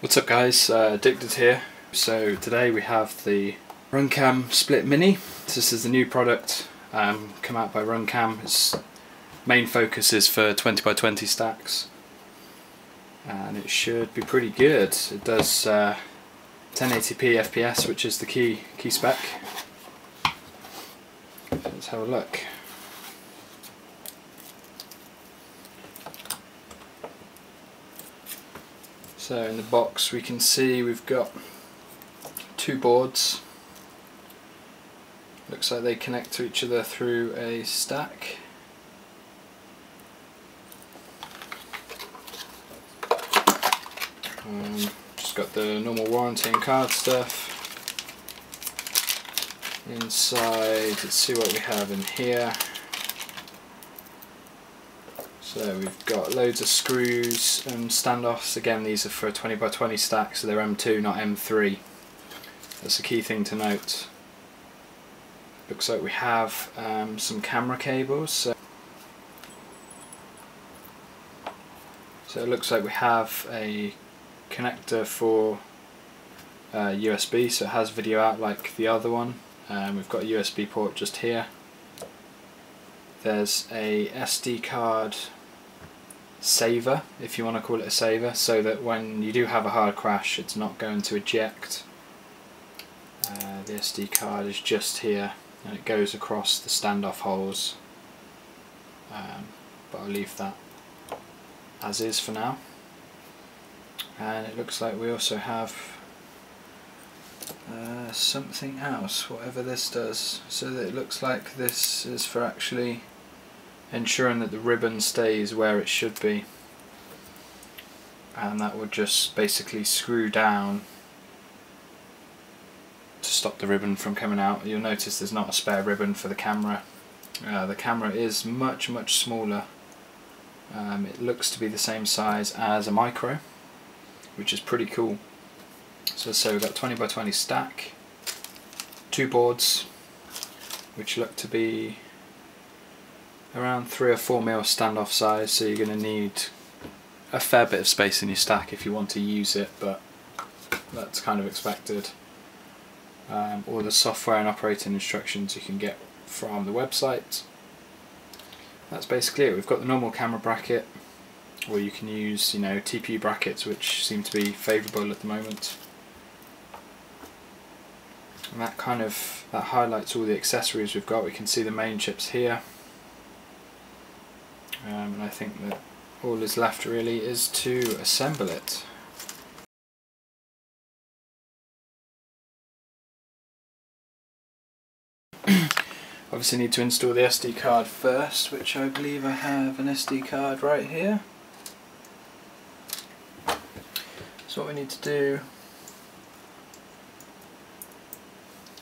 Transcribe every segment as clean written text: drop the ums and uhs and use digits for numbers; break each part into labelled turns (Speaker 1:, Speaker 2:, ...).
Speaker 1: What's up guys, Addicted here. So today we have the RunCam Split Mini. This is the new product come out by RunCam. Its main focus is for 20x20 stacks and it should be pretty good. It does 1080p FPS, which is the key spec. Let's have a look. So in the box we can see we've got two boards. Looks like they connect to each other through a stack. Just got the normal warranty and card stuff. Inside, let's see what we have in here. So we've got loads of screws and standoffs. Again, these are for a 20x20 stack, so they're M2, not M3. That's a key thing to note. Looks like we have some camera cables. So it looks like we have a connector for USB, so it has video out like the other one. We've got a USB port just here. There's a SD card saver, if you want to call it a saver, so that when you do have a hard crash it's not going to eject. The SD card is just here and it goes across the standoff holes, but I'll leave that as is for now. And it looks like we also have something else, whatever this does, so that it looks like this is for actually ensuring that the ribbon stays where it should be, and that would just basically screw down to stop the ribbon from coming out. You'll notice there's not a spare ribbon for the camera. The camera is much smaller. It looks to be the same size as a micro, which is pretty cool. So we've got 20x20 stack, two boards which look to be around 3 or 4 mil standoff size, so you're going to need a fair bit of space in your stack if you want to use it, but that's kind of expected. All the software and operating instructions you can get from the website. That's basically it. We've got the normal camera bracket, or you can use, TPU brackets, which seem to be favourable at the moment. And that highlights all the accessories we've got. We can see the main chips here. And I think that all is left really is to assemble it. Obviously need to install the SD card first, which I believe I have an SD card right here. So what we need to do,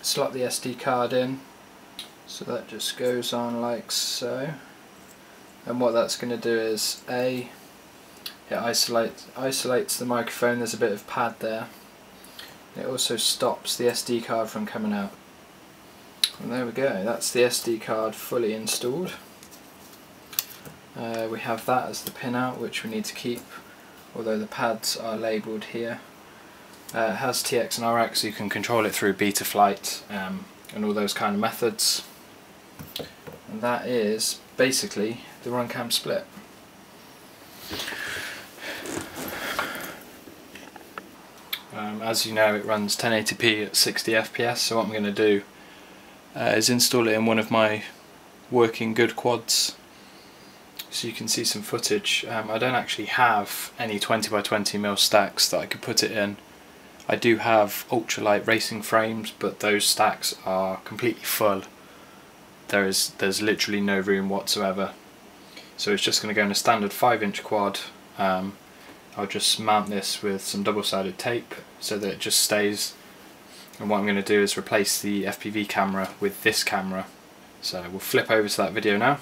Speaker 1: slot the SD card in, so that just goes on like so. And what that's going to do is it isolates the microphone. There's a bit of pad there. It also stops the SD card from coming out. And there we go, that's the SD card fully installed. We have that as the pin out, which we need to keep, although the pads are labelled here. It has TX and RX, so you can control it through Betaflight and all those kind of methods. And that is basically the RunCam Split. As you know, it runs 1080p at 60 FPS, so what I'm going to do is install it in one of my working good quads so you can see some footage. I don't actually have any 20x20mm stacks that I could put it in. I do have ultralight racing frames, but those stacks are completely full. There's literally no room whatsoever. So it's just going to go in a standard 5-inch quad. I'll just mount this with some double-sided tape so that it just stays. And what I'm going to do is replace the FPV camera with this camera. So we'll flip over to that video now.